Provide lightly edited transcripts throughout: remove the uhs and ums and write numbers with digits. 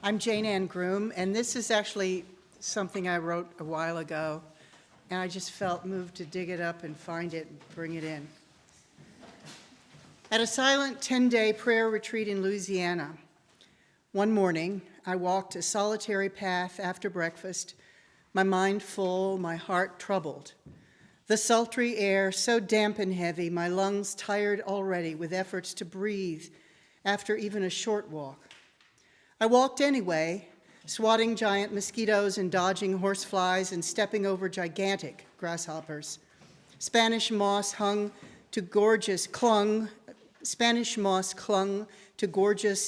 I'm Jane Ann Groom, and this is actually something I wrote a while ago, and I just felt moved to dig it up and find it and bring it in. At a silent 10-day prayer retreat in Louisiana, one morning, I walked a solitary path after breakfast, my mind full, my heart troubled. The sultry air so damp and heavy, my lungs tired already with efforts to breathe after even a short walk. I walked anyway, swatting giant mosquitoes and dodging horseflies and stepping over gigantic grasshoppers. Spanish moss clung to gorgeous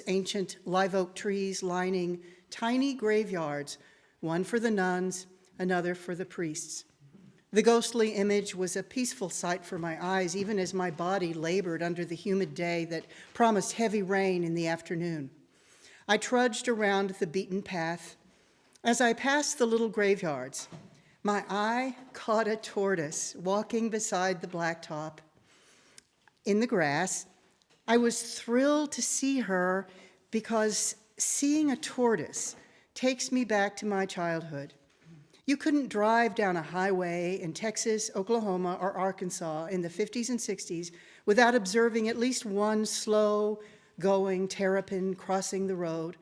ancient live oak trees lining tiny graveyards, one for the nuns, another for the priests. The ghostly image was a peaceful sight for my eyes, even as my body labored under the humid day that promised heavy rain in the afternoon. I trudged around the beaten path. As I passed the little graveyards, my eye caught a tortoise walking beside the blacktop in the grass. I was thrilled to see her because seeing a tortoise takes me back to my childhood. You couldn't drive down a highway in Texas, Oklahoma, or Arkansas in the 50s and 60s without observing at least one slow-going terrapin crossing the road.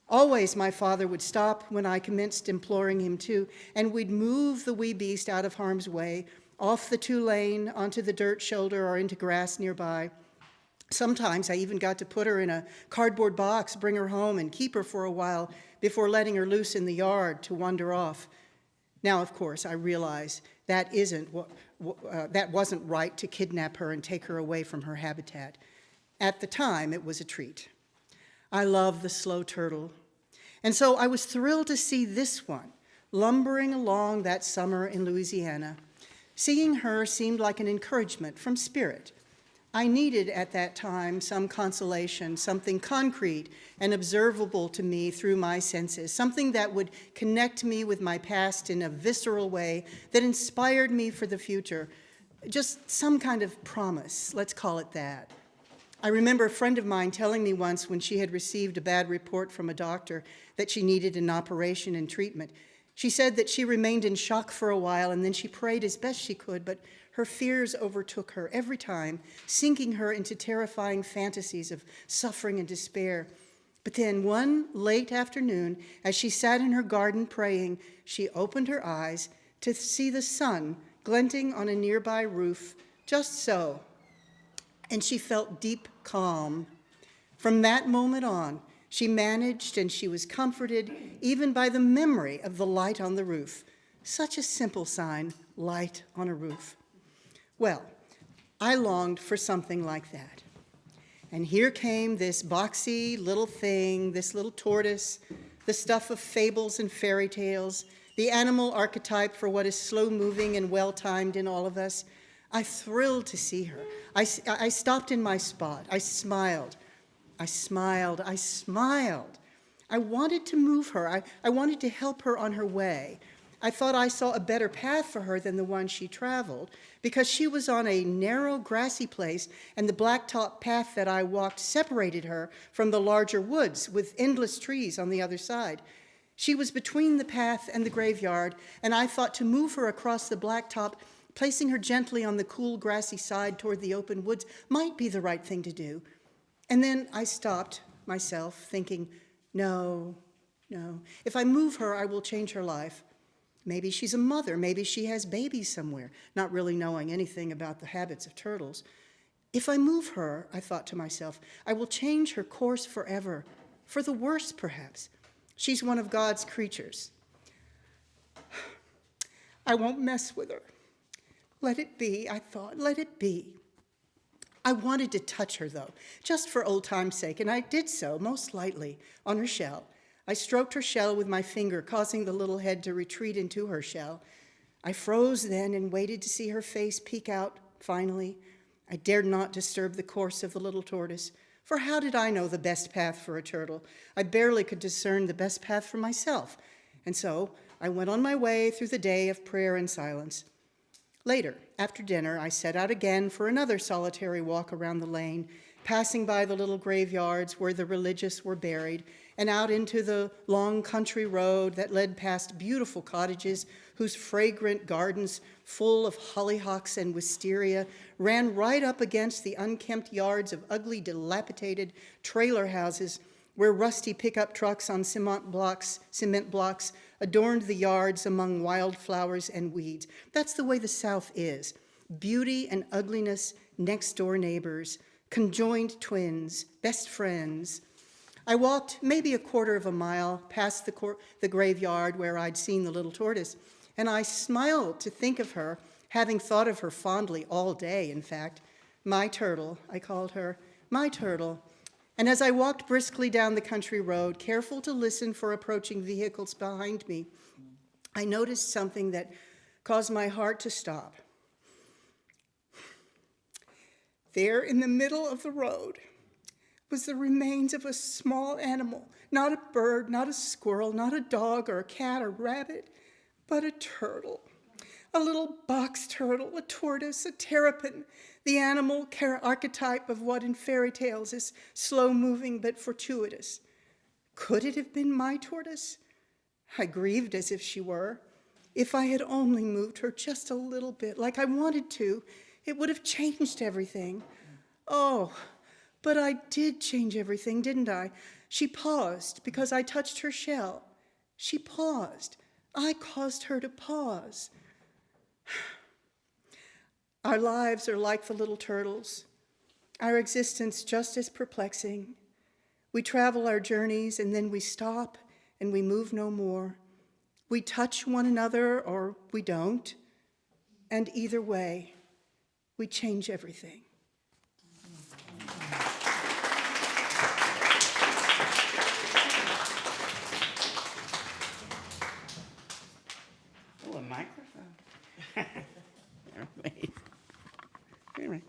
Always my father would stop when I commenced imploring him to, and we'd move the wee beast out of harm's way, off the two-lane, onto the dirt shoulder or into grass nearby. Sometimes I even got to put her in a cardboard box, bring her home, and keep her for a while before letting her loose in the yard to wander off. Now, of course, I realize that wasn't right to kidnap her and take her away from her habitat. At the time, it was a treat. I love the slow turtle. And so I was thrilled to see this one lumbering along that summer in Louisiana. Seeing her seemed like an encouragement from spirit. I needed at that time some consolation, something concrete and observable to me through my senses, something that would connect me with my past in a visceral way that inspired me for the future. Just some kind of promise, let's call it that. I remember a friend of mine telling me once when she had received a bad report from a doctor that she needed an operation and treatment. She said that she remained in shock for a while and then she prayed as best she could, but her fears overtook her every time, sinking her into terrifying fantasies of suffering and despair. But then one late afternoon, as she sat in her garden praying, she opened her eyes to see the sun glinting on a nearby roof, just so, and she felt deep calm. From that moment on, she managed and she was comforted even by the memory of the light on the roof. Such a simple sign, light on a roof. Well, I longed for something like that. And here came this boxy little thing, this little tortoise, the stuff of fables and fairy tales, the animal archetype for what is slow-moving and well-timed in all of us. I thrilled to see her. I stopped in my spot. I smiled. I wanted to move her. I wanted to help her on her way. I thought I saw a better path for her than the one she traveled because she was on a narrow, grassy place, and the blacktop path that I walked separated her from the larger woods with endless trees on the other side. She was between the path and the graveyard, and I thought to move her across the blacktop, placing her gently on the cool, grassy side toward the open woods might be the right thing to do. And then I stopped myself, thinking, no. If I move her, I will change her life. Maybe she's a mother. Maybe she has babies somewhere, not really knowing anything about the habits of turtles. If I move her, I thought to myself, I will change her course forever, for the worse, perhaps. She's one of God's creatures. I won't mess with her. Let it be, I thought, let it be. I wanted to touch her, though, just for old time's sake, and I did so, most lightly, on her shell. I stroked her shell with my finger, causing the little head to retreat into her shell. I froze then and waited to see her face peek out, finally. I dared not disturb the course of the little tortoise, for how did I know the best path for a turtle? I barely could discern the best path for myself, and so I went on my way through the day of prayer and silence. Later, after dinner, I set out again for another solitary walk around the lane, passing by the little graveyards where the religious were buried, and out into the long country road that led past beautiful cottages whose fragrant gardens, full of hollyhocks and wisteria, ran right up against the unkempt yards of ugly, dilapidated trailer houses where rusty pickup trucks on cement blocks adorned the yards among wildflowers and weeds. That's the way the South is. Beauty and ugliness, next-door neighbors, conjoined twins, best friends. I walked maybe a quarter of a mile past the graveyard where I'd seen the little tortoise, and I smiled to think of her, having thought of her fondly all day, in fact. My turtle, I called her, my turtle. And as I walked briskly down the country road, careful to listen for approaching vehicles behind me, I noticed something that caused my heart to stop. There in the middle of the road was the remains of a small animal, not a bird, not a squirrel, not a dog or a cat or rabbit, but a turtle. A little box turtle, a tortoise, a terrapin, the animal archetype of what in fairy tales is slow-moving but fortuitous. Could it have been my tortoise? I grieved as if she were. If I had only moved her just a little bit, like I wanted to, it would have changed everything. Oh, but I did change everything, didn't I? She paused because I touched her shell. She paused. I caused her to pause. Our lives are like the little turtles, our existence just as perplexing. We travel our journeys and then we stop and we move no more. We touch one another or we don't, and either way, we change everything. Oh, a microphone. All right.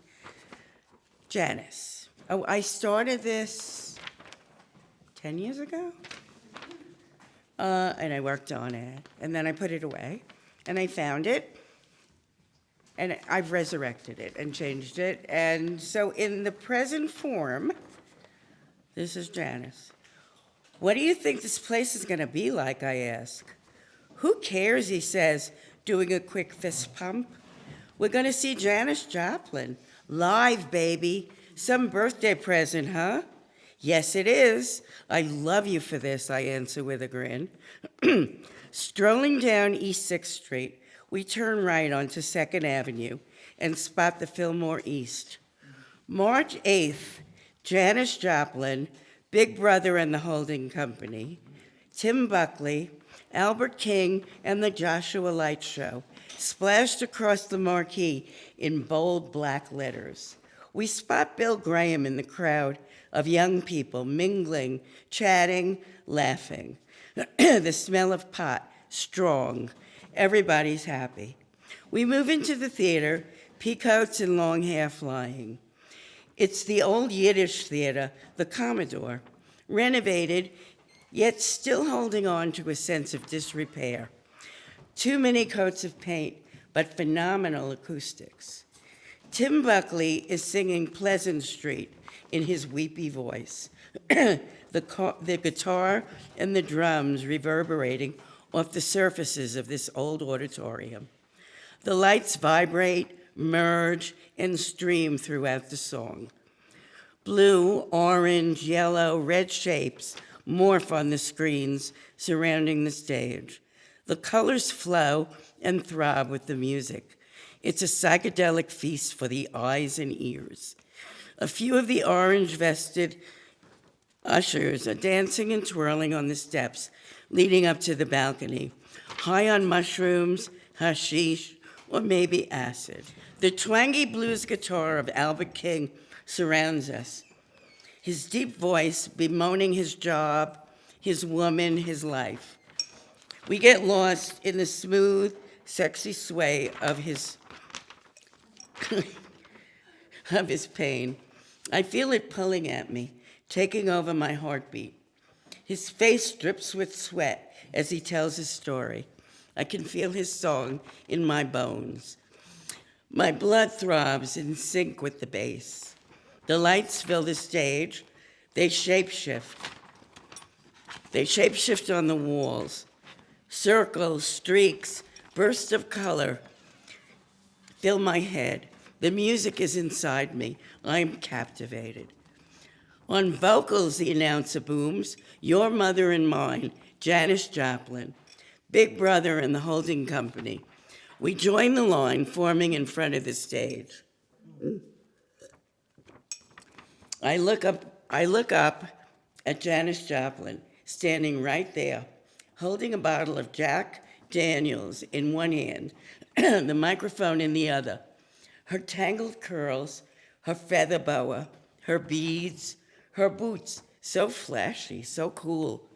Janice. Oh, I started this 10 years ago? And I worked on it, and then I put it away, and I found it, and I've resurrected it and changed it. And so in the present form, this is Janice. What do you think this place is going to be like, I ask. Who cares, he says, doing a quick fist pump. We're going to see Janis Joplin. Live, baby. Some birthday present, huh? Yes, it is. I love you for this, I answer with a grin. Strolling down East 6th Street, we turn right onto 2nd Avenue and spot the Fillmore East. March 8th, Janis Joplin, Big Brother and the Holding Company, Tim Buckley, Albert King, and the Joshua Light Show, splashed across the marquee in bold black letters. We spot Bill Graham in the crowd of young people mingling, chatting, laughing. The smell of pot, strong. Everybody's happy. We move into the theater, peacoats and long hair flying. It's the old Yiddish theater, the Commodore, renovated, yet still holding on to a sense of disrepair. Too many coats of paint, but phenomenal acoustics. Tim Buckley is singing Pleasant Street in his weepy voice, the guitar and the drums reverberating off the surfaces of this old auditorium. The lights vibrate, merge, and stream throughout the song. Blue, orange, yellow, red shapes morph on the screens surrounding the stage. The colors flow and throb with the music. It's a psychedelic feast for the eyes and ears. A few of the orange-vested ushers are dancing and twirling on the steps leading up to the balcony, high on mushrooms, hashish, or maybe acid. The twangy blues guitar of Albert King surrounds us, his deep voice bemoaning his job, his woman, his life. We get lost in the smooth, sexy sway of his of his pain. I feel it pulling at me, taking over my heartbeat. His face drips with sweat as he tells his story. I can feel his song in my bones. My blood throbs in sync with the bass. The lights fill the stage. They shapeshift. They shapeshift on the walls. Circles, streaks, bursts of color fill my head. The music is inside me. I'm captivated. On vocals, the announcer booms, your mother and mine, Janis Joplin, Big Brother and the holding company. We join the line forming in front of the stage. I look up at Janis Joplin, standing right there, holding a bottle of Jack Daniels in one hand, the microphone in the other. Her tangled curls, her feather boa, her beads, her boots, so flashy, so cool.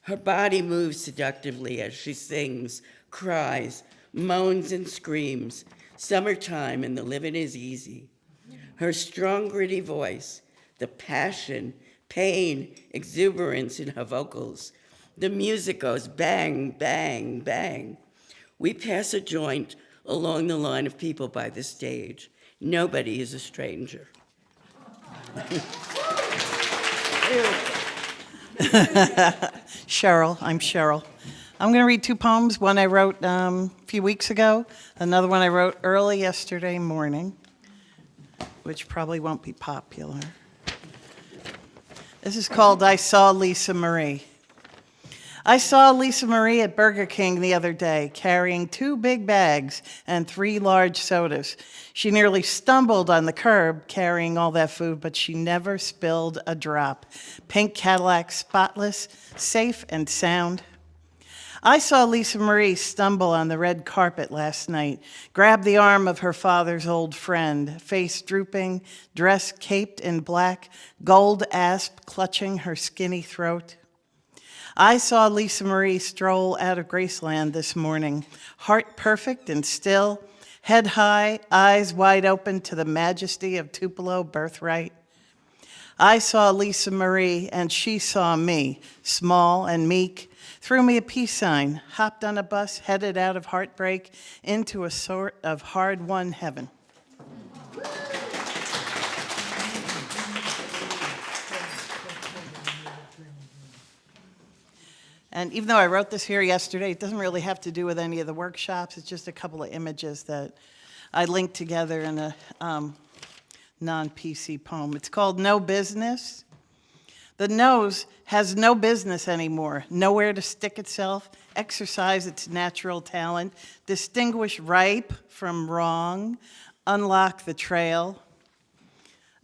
Her body moves seductively as she sings, cries, moans and screams. Summertime and the living is easy. Her strong, gritty voice, the passion, pain, exuberance in her vocals. The music goes bang, bang, bang. We pass a joint along the line of people by the stage. Nobody is a stranger. Cheryl, I'm Cheryl. I'm going to read two poems. One I wrote a few weeks ago, another one I wrote early yesterday morning, which probably won't be popular. This is called I Saw Lisa Marie. I saw Lisa Marie at Burger King the other day, carrying 2 big bags and 3 large sodas. She nearly stumbled on the curb carrying all that food, but she never spilled a drop. Pink Cadillac, spotless, safe and sound. I saw Lisa Marie stumble on the red carpet last night, grab the arm of her father's old friend, face drooping, dress caped in black, gold asp clutching her skinny throat. I saw Lisa Marie stroll out of Graceland this morning, heart perfect and still, head high, eyes wide open to the majesty of Tupelo birthright. I saw Lisa Marie and she saw me, small and meek, threw me a peace sign, hopped on a bus, headed out of heartbreak into a sort of hard-won heaven. And even though I wrote this here yesterday, it doesn't really have to do with any of the workshops. It's just a couple of images that I linked together in a non-PC poem. It's called No Business. The nose has no business anymore, nowhere to stick itself, exercise its natural talent, distinguish right from wrong, unlock the trail.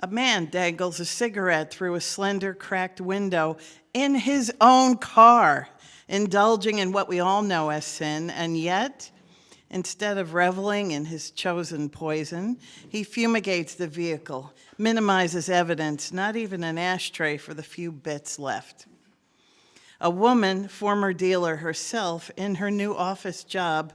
A man dangles a cigarette through a slender, cracked window in his own car, indulging in what we all know as sin, and yet, instead of reveling in his chosen poison, he fumigates the vehicle, minimizes evidence, not even an ashtray for the few bits left. A woman, former dealer herself, in her new office job,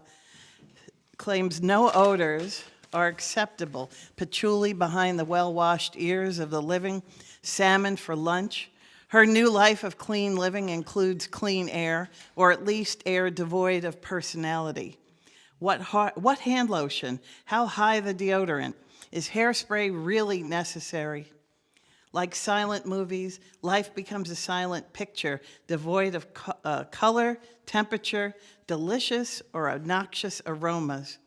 claims no odors are acceptable. Patchouli behind the well-washed ears of the living, salmon for lunch. Her new life of clean living includes clean air, or at least air devoid of personality. What hand lotion? How high the deodorant? Is hairspray really necessary? Like silent movies, life becomes a silent picture, devoid of color, temperature, delicious or obnoxious aromas.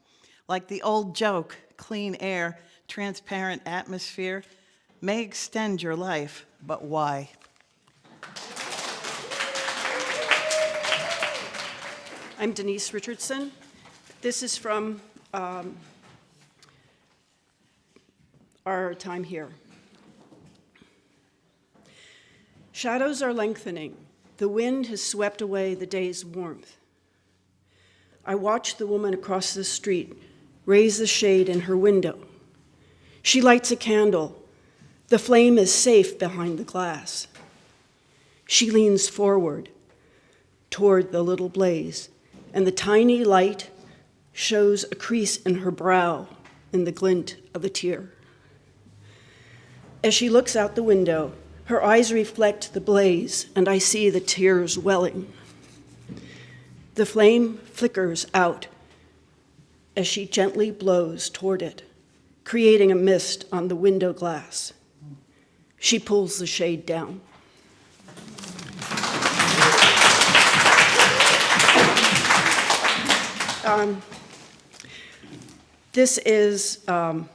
Like the old joke, clean air, transparent atmosphere may extend your life, but why? I'm Denise Richardson. This is from our time here. Shadows are lengthening. The wind has swept away the day's warmth. I watch the woman across the street raise the shade in her window. She lights a candle. The flame is safe behind the glass. She leans forward toward the little blaze, and the tiny light shows a crease in her brow in the glint of a tear. As she looks out the window, her eyes reflect the blaze, and I see the tears welling. The flame flickers out as she gently blows toward it, creating a mist on the window glass. She pulls the shade down. This is a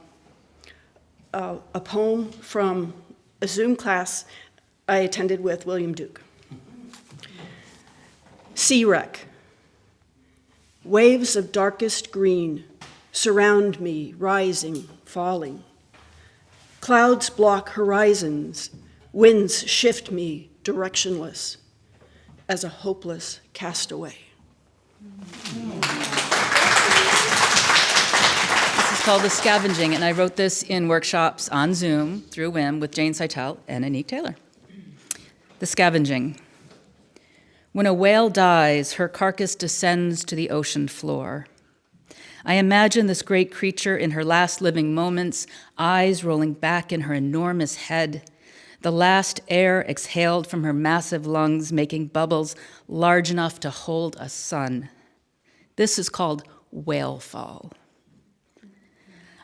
poem from a Zoom class I attended with William Duke. Sea wreck. Waves of darkest green surround me, rising, falling. Clouds block horizons, winds shift me directionless as a hopeless castaway. This is called The Scavenging, and I wrote this in workshops on Zoom through WIM with Jane Seitel and Anique Taylor. The Scavenging. When a whale dies, her carcass descends to the ocean floor. I imagine this great creature in her last living moments, eyes rolling back in her enormous head, the last air exhaled from her massive lungs, making bubbles large enough to hold a sun. This is called whale fall.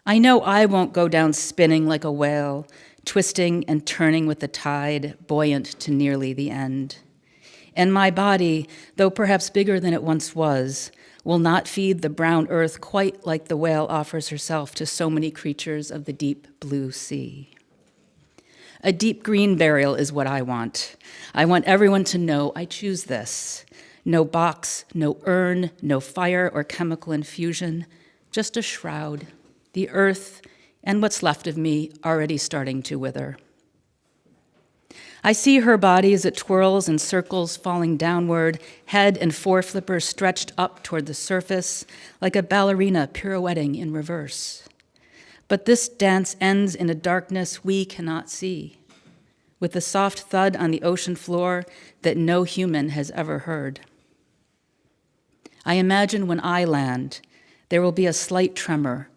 I know I won't go down spinning like a whale, twisting and turning with the tide, buoyant to nearly the end. And my body, though perhaps bigger than it once was, will not feed the brown earth quite like the whale offers herself to so many creatures of the deep blue sea. A deep green burial is what I want. I want everyone to know I choose this. No box, no urn, no fire or chemical infusion, just a shroud, the earth, and what's left of me already starting to wither. I see her body as it twirls in circles, falling downward, head and foreflippers stretched up toward the surface, like a ballerina pirouetting in reverse. But this dance ends in a darkness we cannot see, with a soft thud on the ocean floor that no human has ever heard. I imagine when I land, there will be a slight tremor,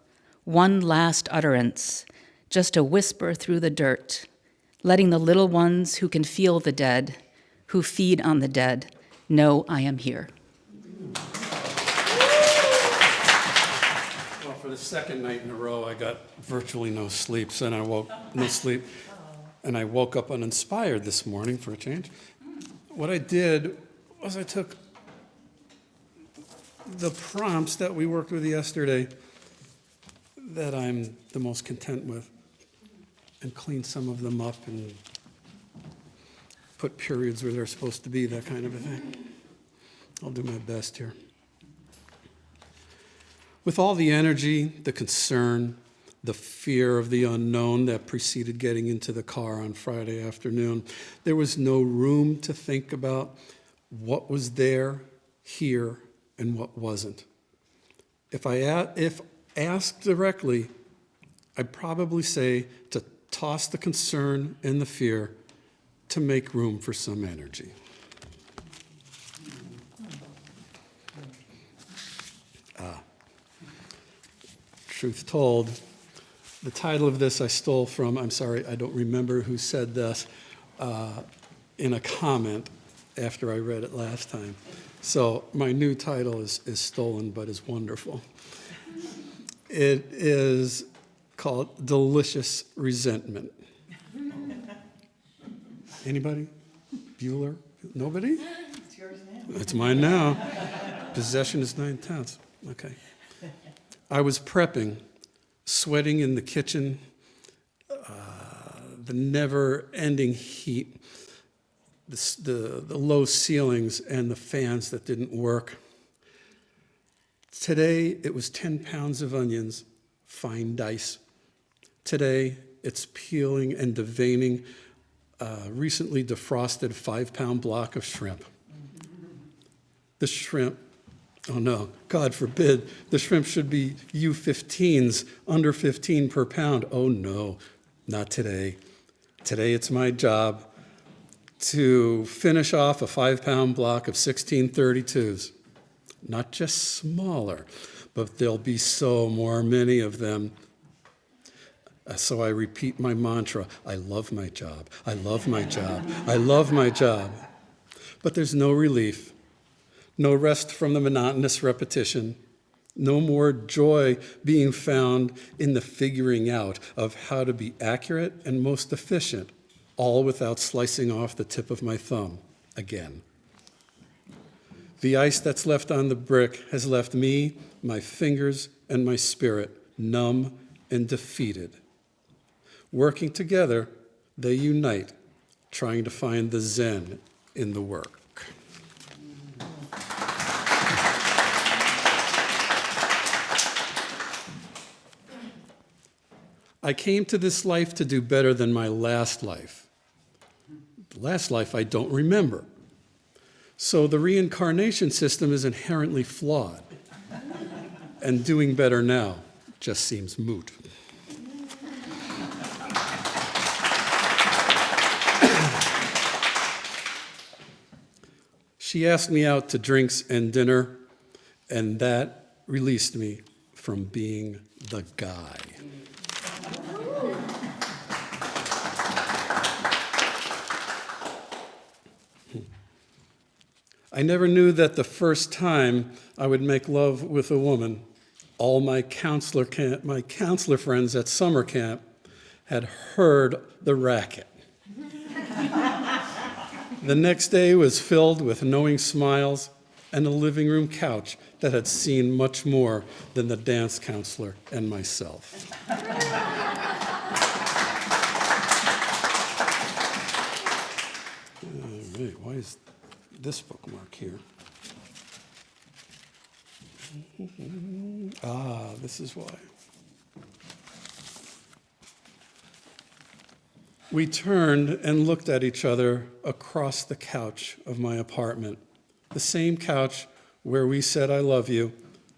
one last utterance, just a whisper through the dirt, letting the little ones who can feel the dead, who feed on the dead, know I am here. Well, for the second night in a row, I got virtually no sleep, so then I woke up uninspired this morning for a change. What I did was I took the prompts that we worked with yesterday that I'm the most content with, and clean some of them up and put periods where they're supposed to be, that kind of a thing. I'll do my best here. With all the energy, the concern, the fear of the unknown that preceded getting into the car on Friday afternoon, there was no room to think about what was there, here, and what wasn't. If asked directly, I'd probably say to toss the concern and the fear to make room for some energy. Truth told, the title of this I stole from, I'm sorry, I don't remember who said this, in a comment after I read it last time. So my new title is stolen, but is wonderful. It is called Delicious Resentment. Anybody? Bueller? Nobody? It's yours now. It's mine now. Possession is 9/10. Okay. I was prepping, sweating in the kitchen, the never-ending heat, the low ceilings and the fans that didn't work. Today, it was 10 pounds of onions, fine dice. Today, it's peeling and deveining a recently defrosted 5-pound block of shrimp. The shrimp, oh no, God forbid, the shrimp should be U-15s, under 15 per pound. Oh no, not today. Today, it's my job to finish off a 5-pound block of 1632s. Not just smaller, but there'll be so many of them. So I repeat my mantra, I love my job, I love my job, I love my job. But there's no relief, no rest from the monotonous repetition, no more joy being found in the figuring out of how to be accurate and most efficient all without slicing off the tip of my thumb again. The ice that's left on the brick has left me, my fingers, and my spirit numb and defeated. Working together, they unite, trying to find the Zen in the work. I came to this life to do better than my last life. The last life I don't remember. So the reincarnation system is inherently flawed. And doing better now just seems moot. She asked me out to drinks and dinner, and that released me from being the guy. I never knew that the first time I would make love with a woman, all my counselor friends at summer camp had heard the racket. The next day was filled with knowing smiles and a living room couch that had seen much more than the dance counselor and myself. Wait, why is this bookmark here? This is why. We turned and looked at each other across the couch of my apartment, the same couch where we said I love you,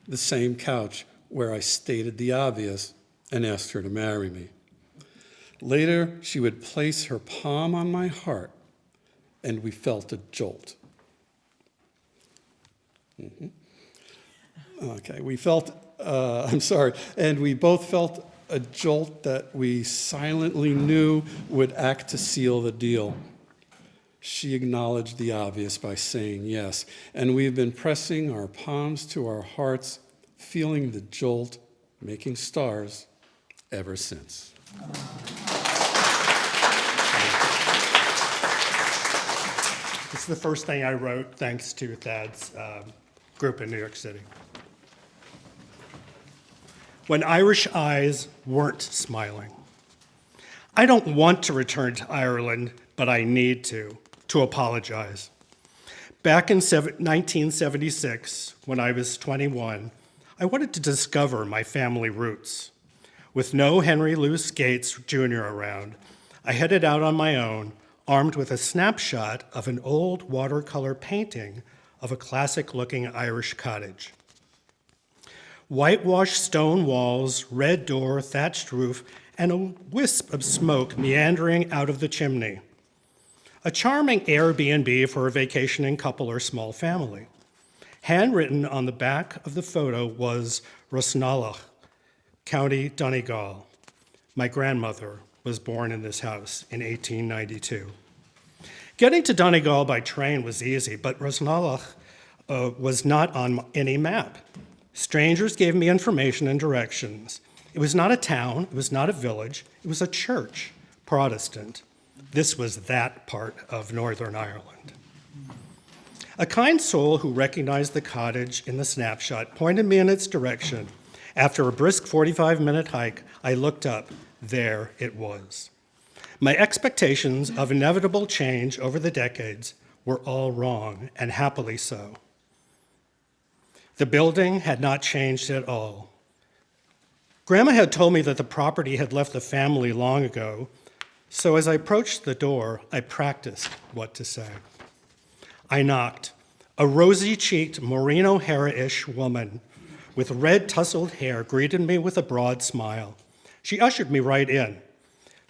the same couch where I stated the obvious and asked her to marry me. Later, she would place her palm on my heart, and we felt a jolt. Okay, and we both felt a jolt that we silently knew would act to seal the deal. She acknowledged the obvious by saying yes, and we've been pressing our palms to our hearts, feeling the jolt, making stars ever since. This is the first thing I wrote thanks to Thad's group in New York City. When Irish eyes weren't smiling. I don't want to return to Ireland, but I need to apologize. Back in 1976, when I was 21, I wanted to discover my family roots. With no Henry Louis Gates Jr. around, I headed out on my own, armed with a snapshot of an old watercolor painting of a classic-looking Irish cottage. Whitewashed stone walls, red door, thatched roof, and a wisp of smoke meandering out of the chimney. A charming Airbnb for a vacationing couple or small family. Handwritten on the back of the photo was Rosnallach, County Donegal. My grandmother was born in this house in 1892. Getting to Donegal by train was easy, but Rosnallach was not on any map. Strangers gave me information and directions. It was not a town, it was not a village, it was a church, Protestant. This was that part of Northern Ireland. A kind soul who recognized the cottage in the snapshot pointed me in its direction. After a brisk 45-minute hike, I looked up. There it was. My expectations of inevitable change over the decades were all wrong, and happily so. The building had not changed at all. Grandma had told me that the property had left the family long ago, so as I approached the door, I practiced what to say. I knocked. A rosy-cheeked Maureen O'Hara-ish woman with red tousled hair greeted me with a broad smile. She ushered me right in.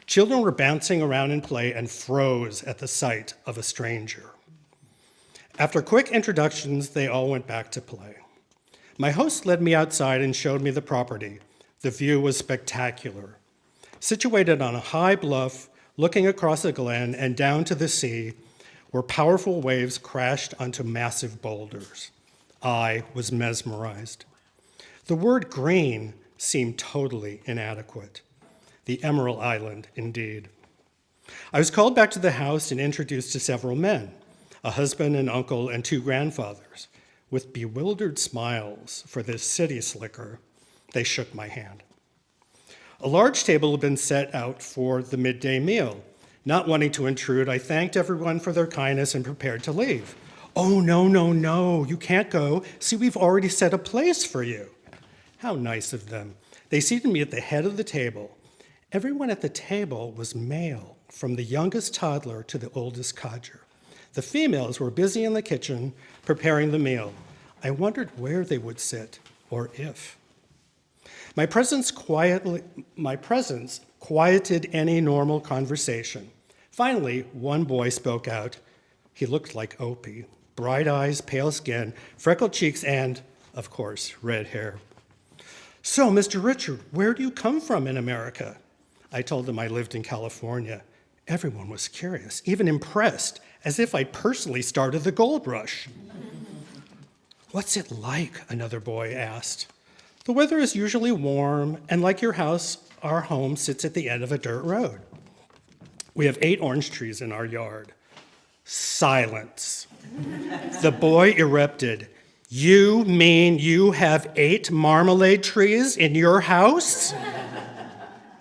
Children were bouncing around in play and froze at the sight of a stranger. After quick introductions, they all went back to play. My host led me outside and showed me the property. The view was spectacular. Situated on a high bluff, looking across a glen and down to the sea, where powerful waves crashed onto massive boulders. I was mesmerized. The word green seemed totally inadequate. The Emerald Island, indeed. I was called back to the house and introduced to several men, a husband, an uncle, and 2 grandfathers. With bewildered smiles for this city slicker, they shook my hand. A large table had been set out for the midday meal. Not wanting to intrude, I thanked everyone for their kindness and prepared to leave. "Oh, no, you can't go. See, we've already set a place for you." How nice of them. They seated me at the head of the table. Everyone at the table was male, from the youngest toddler to the oldest codger. The females were busy in the kitchen preparing the meal. I wondered where they would sit, or if. My presence quieted any normal conversation. Finally, one boy spoke out. He looked like Opie. Bright eyes, pale skin, freckled cheeks, and, of course, red hair. "So, Mr. Richard, where do you come from in America?" I told them I lived in California. Everyone was curious, even impressed, as if I'd personally started the gold rush. "What's it like?" another boy asked. "The weather is usually warm, and like your house, our home sits at the end of a dirt road. We have 8 orange trees in our yard." Silence. The boy erupted. "You mean you have 8 marmalade trees in your house?"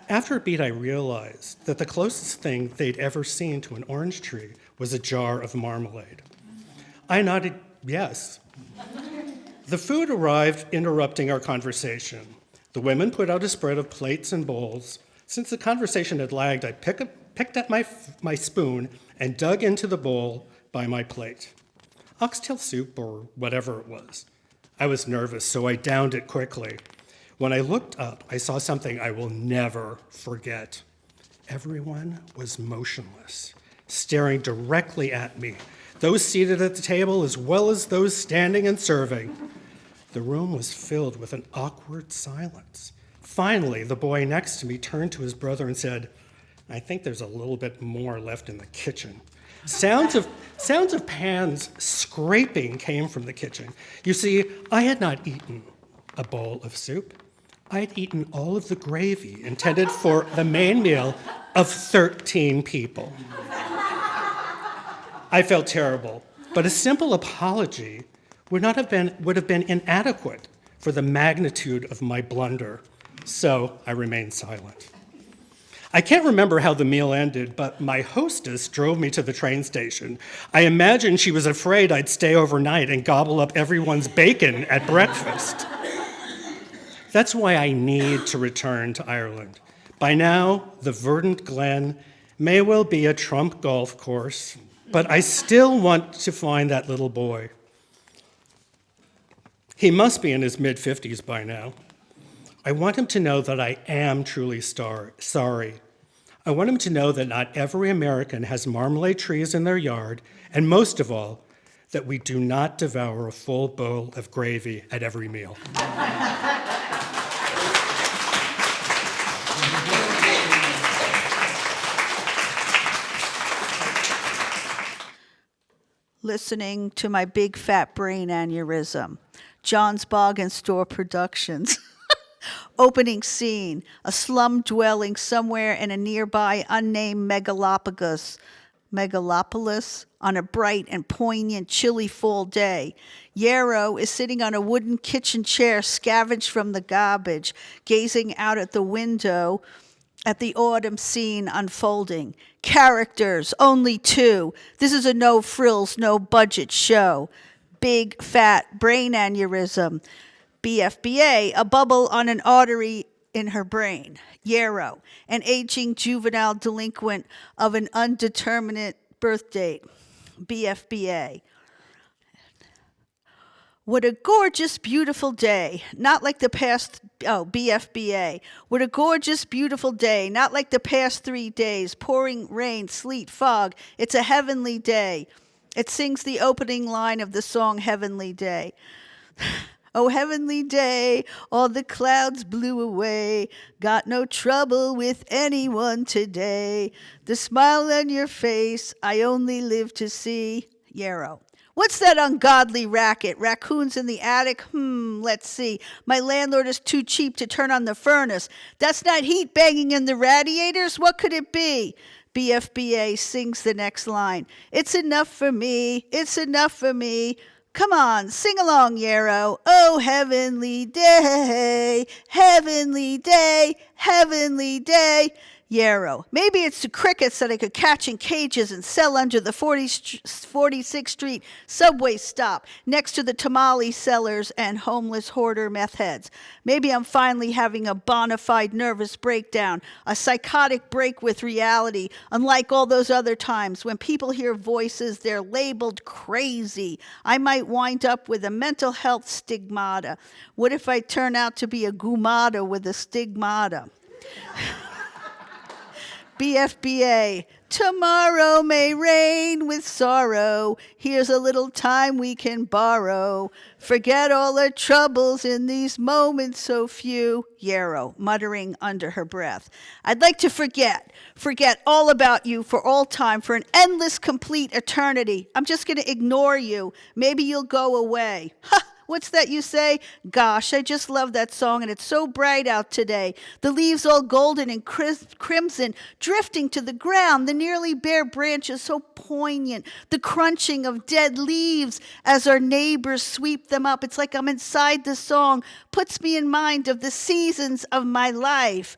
After a beat, I realized that the closest thing they'd ever seen to an orange tree was a jar of marmalade. I nodded yes. The food arrived, interrupting our conversation. The women put out a spread of plates and bowls. Since the conversation had lagged, I picked up my spoon and dug into the bowl by my plate. Oxtail soup or whatever it was. I was nervous, so I downed it quickly. When I looked up, I saw something I will never forget. Everyone was motionless, staring directly at me, those seated at the table as well as those standing and serving. The room was filled with an awkward silence. Finally, the boy next to me turned to his brother and said, "I think there's a little bit more left in the kitchen." Sounds of pans scraping came from the kitchen. You see, I had not eaten a bowl of soup. I had eaten all of the gravy intended for the main meal of 13 people. I felt terrible, but a simple apology would have been inadequate for the magnitude of my blunder, so I remained silent. I can't remember how the meal ended, but my hostess drove me to the train station. I imagine she was afraid I'd stay overnight and gobble up everyone's bacon at breakfast. That's why I need to return to Ireland. By now, the verdant glen may well be a Trump golf course, but I still want to find that little boy. He must be in his mid-50s by now. I want him to know that I am truly sorry. I want him to know that not every American has marmalade trees in their yard, and most of all, that we do not devour a full bowl of gravy at every meal. Listening to my big fat brain aneurysm. John's Bog and Store Productions. Opening scene, a slum dwelling somewhere in a nearby unnamed megalopolis on a bright and poignant chilly fall day. Yarrow is sitting on a wooden kitchen chair scavenged from the garbage, gazing out at the window at the autumn scene unfolding. Characters, only 2. This is a no frills, no budget show. Big fat brain aneurysm. BFBA, a bubble on an artery in her brain. Yarrow, an aging juvenile delinquent of an undeterminate birth date. BFBA. What a gorgeous, beautiful day. Not like the past, BFBA. What a gorgeous, beautiful day. Not like the past 3 days. Pouring rain, sleet, fog. It's a heavenly day. It sings the opening line of the song Heavenly Day. Oh, heavenly day, all the clouds blew away. Got no trouble with anyone today. The smile on your face, I only live to see. Yarrow. What's that ungodly racket? Raccoons in the attic? Let's see. My landlord is too cheap to turn on the furnace. That's not heat banging in the radiators? What could it be? BFBA sings the next line. It's enough for me, it's enough for me. Come on, sing along, Yarrow. Oh, heavenly day, heavenly day, heavenly day. Yarrow. Maybe it's the crickets that I could catch in cages and sell under the 46th Street subway stop next to the tamale sellers and homeless hoarder meth heads. Maybe I'm finally having a bona fide nervous breakdown, a psychotic break with reality, unlike all those other times when people hear voices, they're labeled crazy. I might wind up with a mental health stigmata. What if I turn out to be a gumata with a stigmata? BFBA, tomorrow may rain with sorrow. Here's a little time we can borrow. Forget all our troubles in these moments so few. Yarrow, muttering under her breath. I'd like to forget all about you for all time, for an endless, complete eternity. I'm just going to ignore you. Maybe you'll go away. Ha! What's that you say? Gosh, I just love that song, and it's so bright out today. The leaves all golden and crimson, drifting to the ground. The nearly bare branches so poignant. The crunching of dead leaves as our neighbors sweep them up. It's like I'm inside the song. Puts me in mind of the seasons of my life.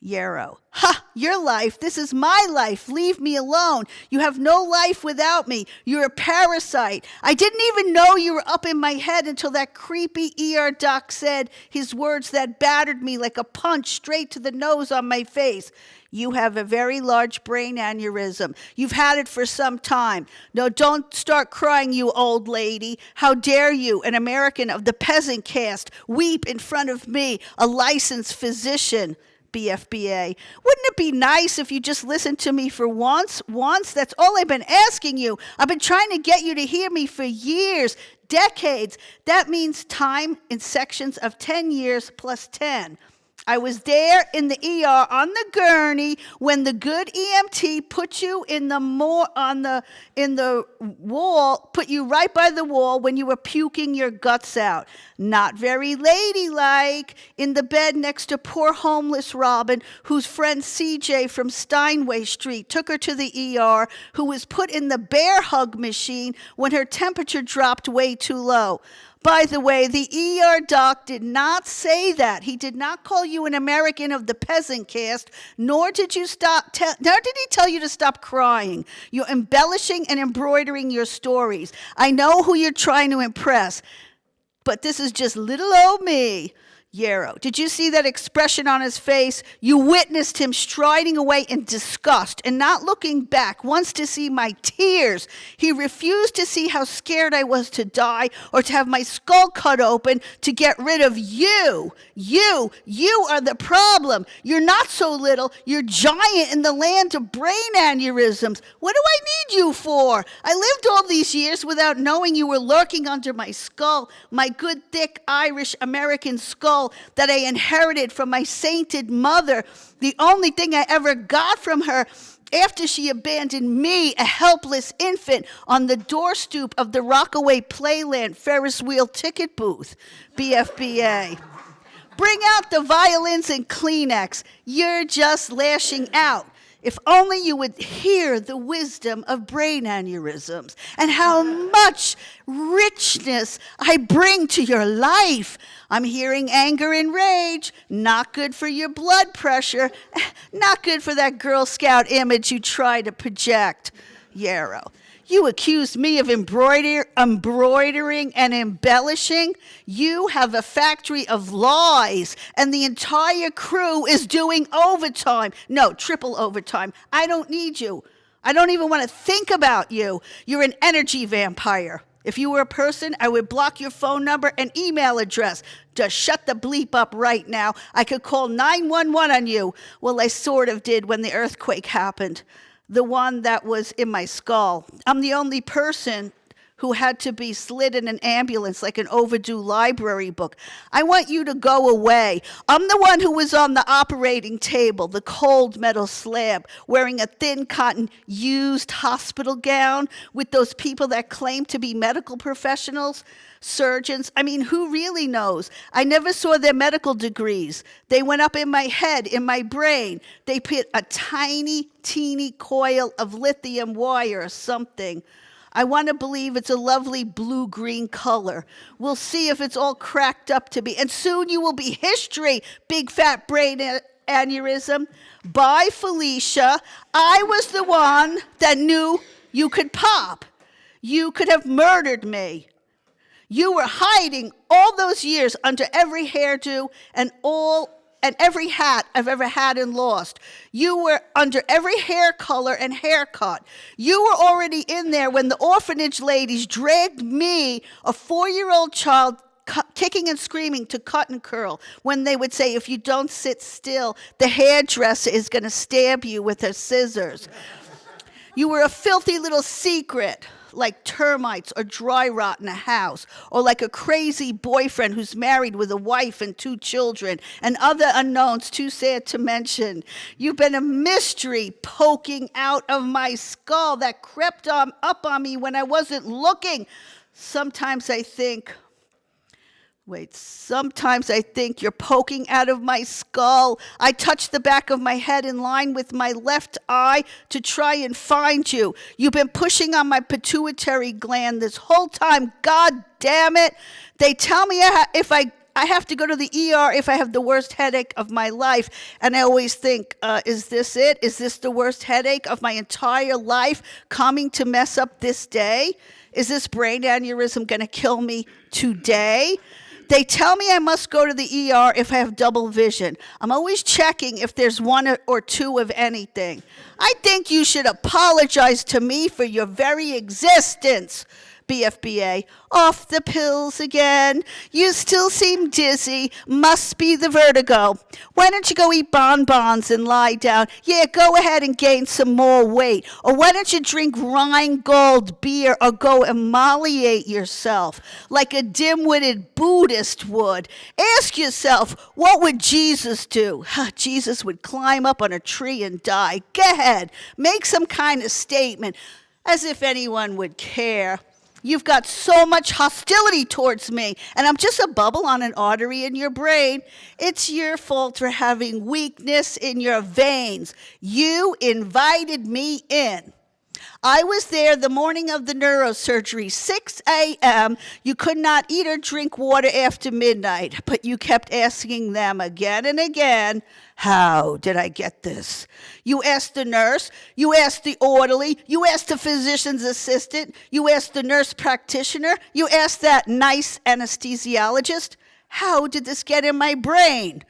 Yarrow. Ha! Your life. This is my life. Leave me alone. You have no life without me. You're a parasite. I didn't even know you were up in my head until that creepy ER doc said his words that battered me like a punch straight to the nose on my face. You have a very large brain aneurysm. You've had it for some time. No, don't start crying, you old lady. How dare you, an American of the peasant caste, weep in front of me, a licensed physician. BFBA. Wouldn't it be nice if you just listened to me for once? Once? That's all I've been asking you. I've been trying to get you to hear me for years, decades. That means time in sections of 10 years plus 10. I was there in the ER on the gurney when the good EMT put you in the wall, put you right by the wall when you were puking your guts out. Not very ladylike, in the bed next to poor homeless Robin, whose friend CJ from Steinway Street took her to the ER, who was put in the bear hug machine when her temperature dropped way too low. By the way, the ER doc did not say that. He did not call you an American of the peasant caste, nor did he tell you to stop crying. You're embellishing and embroidering your stories. I know who you're trying to impress, but this is just little old me. Yarrow, did you see that expression on his face? You witnessed him striding away in disgust and not looking back once to see my tears. He refused to see how scared I was to die or to have my skull cut open to get rid of you. You are the problem. You're not so little. You're giant in the land of brain aneurysms. What do I need you for? I lived all these years without knowing you were lurking under my skull, my good, thick Irish American skull that I inherited from my sainted mother, the only thing I ever got from her after she abandoned me, a helpless infant, on the doorstep of the Rockaway Playland Ferris wheel ticket booth. BFBA. Bring out the violins and Kleenex. You're just lashing out. If only you would hear the wisdom of brain aneurysms and how much richness I bring to your life. I'm hearing anger and rage, not good for your blood pressure, not good for that Girl Scout image you try to project. Yarrow. You accuse me of embroidering and embellishing. You have a factory of lies, and the entire crew is doing overtime. No, triple overtime. I don't need you. I don't even want to think about you. You're an energy vampire. If you were a person, I would block your phone number and email address. Just shut the bleep up right now. I could call 911 on you. Well, I sort of did when the earthquake happened. The one that was in my skull. I'm the only person who had to be slid in an ambulance like an overdue library book. I want you to go away. I'm the one who was on the operating table, the cold metal slab, wearing a thin cotton used hospital gown with those people that claim to be medical professionals, surgeons. I mean, who really knows? I never saw their medical degrees. They went up in my head, in my brain. They put a tiny, teeny coil of lithium wire or something. I want to believe it's a lovely blue-green color. We'll see if it's all cracked up to be. And soon you will be history, big fat brain aneurysm. Bye, Felicia. I was the one that knew you could pop. You could have murdered me. You were hiding all those years under every hairdo and every hat I've ever had and lost. You were under every hair color and haircut. You were already in there when the orphanage ladies dragged me, a 4-year-old child, kicking and screaming to cut and curl, when they would say, if you don't sit still, the hairdresser is going to stab you with her scissors. You were a filthy little secret, like termites or dry rot in a house, or like a crazy boyfriend who's married with a wife and 2 children, and other unknowns too sad to mention. You've been a mystery poking out of my skull that crept up on me when I wasn't looking. Sometimes I think you're poking out of my skull. I touch the back of my head in line with my left eye to try and find you. You've been pushing on my pituitary gland this whole time. God damn it. They tell me if I have to go to the ER if I have the worst headache of my life. And I always think, is this it? Is this the worst headache of my entire life coming to mess up this day? Is this brain aneurysm going to kill me today? They tell me I must go to the ER if I have double vision. I'm always checking if there's 1 or 2 of anything. I think you should apologize to me for your very existence. BFBA, off the pills again. You still seem dizzy. Must be the vertigo. Why don't you go eat bonbons and lie down? Yeah, go ahead and gain some more weight. Or why don't you drink Rheingold beer or go immolate yourself like a dim-witted Buddhist would? Ask yourself, what would Jesus do? Jesus would climb up on a tree and die. Go ahead, make some kind of statement, as if anyone would care. You've got so much hostility towards me, and I'm just a bubble on an artery in your brain. It's your fault for having weakness in your veins. You invited me in. I was there the morning of the neurosurgery, 6 a.m. You could not eat or drink water after midnight, but you kept asking them again and again, how did I get this? You asked the nurse, you asked the orderly, you asked the physician's assistant, you asked the nurse practitioner, you asked that nice anesthesiologist, how did this get in my brain?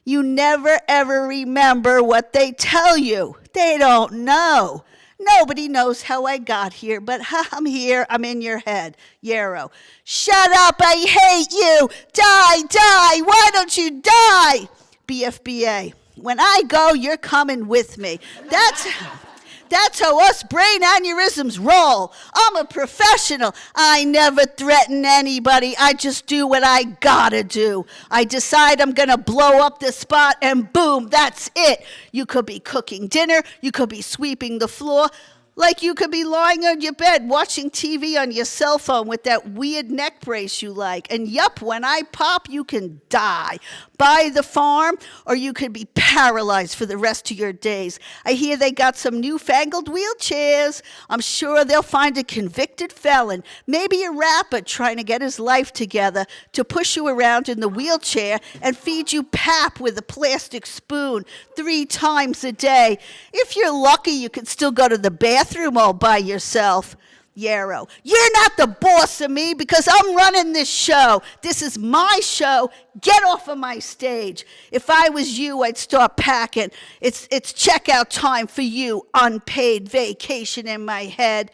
You never ever remember what they tell you. They don't know. Nobody knows how I got here, but I'm here, I'm in your head. Yarrow, shut up, I hate you. Die, why don't you die? BFBA, when I go, you're coming with me. That's how us brain aneurysms roll. I'm a professional. I never threaten anybody. I just do what I gotta do. I decide I'm gonna blow up this spot and boom, that's it. You could be cooking dinner. You could be sweeping the floor. Like you could be lying on your bed watching TV on your cell phone with that weird neck brace you like. And yup, when I pop, you can die. By the farm, or you could be paralyzed for the rest of your days. I hear they got some newfangled wheelchairs. I'm sure they'll find a convicted felon, maybe a rapper trying to get his life together, to push you around in the wheelchair and feed you pap with a plastic spoon 3 times a day. If you're lucky, you can still go to the bathroom all by yourself. Yarrow, you're not the boss of me because I'm running this show. This is my show. Get off of my stage. If I was you, I'd start packing. It's checkout time for you. Unpaid vacation in my head.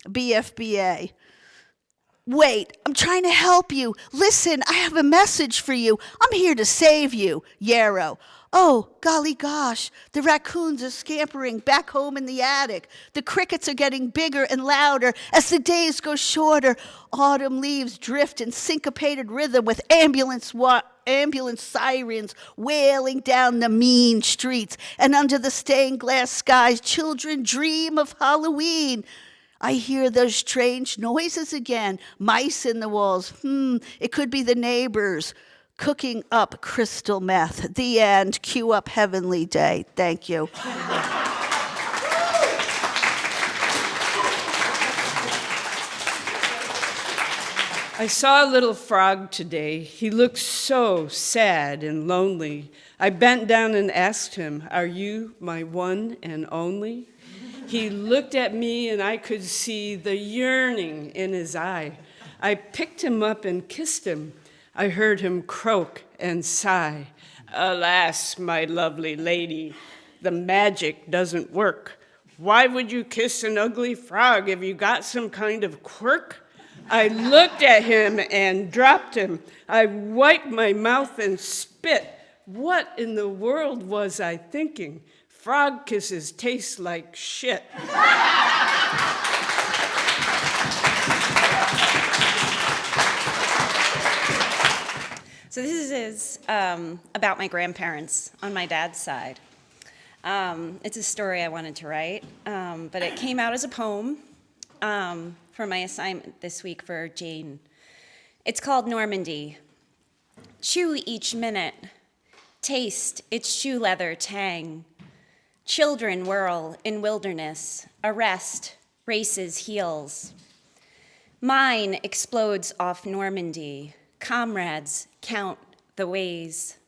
BFBA. Wait, I'm trying to help you. Listen, I have a message for you. I'm here to save you, Yarrow. Oh, golly gosh, the raccoons are scampering back home in the attic. The crickets are getting bigger and louder as the days go shorter. Autumn leaves drift in syncopated rhythm with ambulance sirens wailing down the mean streets. And under the stained glass skies, children dream of Halloween. I hear those strange noises again. Mice in the walls. It could be the neighbors cooking up crystal meth. The end. Cue up Heavenly Day. Thank you. I saw a little frog today. He looked so sad and lonely. I bent down and asked him, "Are you my one and only?" He looked at me and I could see the yearning in his eye. I picked him up and kissed him. I heard him croak and sigh. "Alas, my lovely lady, the magic doesn't work. Why would you kiss an ugly frog? Have you got some kind of quirk?" I looked at him and dropped him. I wiped my mouth and spit. What in the world was I thinking? Frog kisses taste like shit. So this is about my grandparents on my dad's side. It's a story I wanted to write, but it came out as a poem for my assignment this week for Jane. It's called Normandy. Chew each minute, taste its shoe leather tang. Children whirl in wilderness, arrest races heels. Mine explodes off Normandy. Comrades count the ways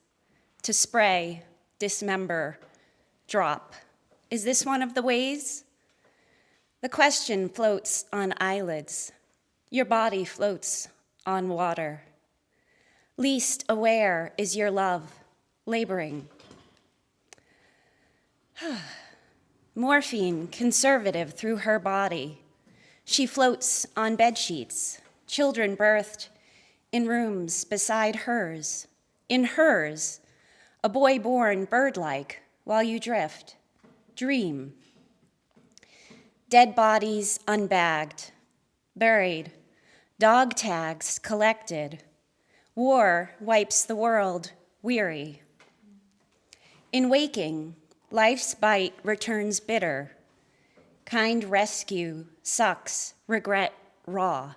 to spray, dismember, drop. Is this one of the ways? The question floats on eyelids. Your body floats on water. Least aware is your love, laboring. Morphine conservative through her body. She floats on bedsheets, children birthed in rooms beside hers. In hers, a boy born bird-like while you drift, dream. Dead bodies unbagged, buried, dog tags collected. War wipes the world weary. In waking, life's bite returns bitter. Kind rescue sucks regret raw.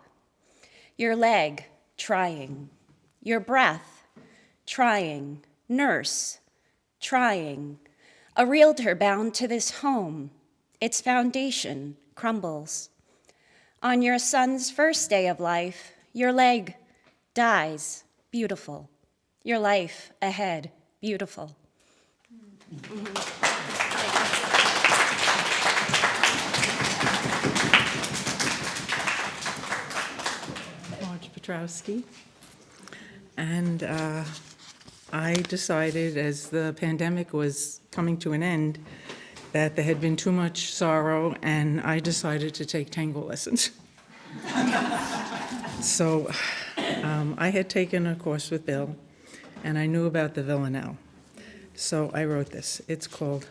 Your leg trying, your breath trying, nurse trying. A realtor bound to this home, its foundation crumbles. On your son's first day of life, your leg dies beautiful. Your life ahead beautiful. Marge Petrowski. And I decided, as the pandemic was coming to an end, that there had been too much sorrow, and I decided to take tango lessons. So I had taken a course with Bill, and I knew about the villanelle. So I wrote this. It's called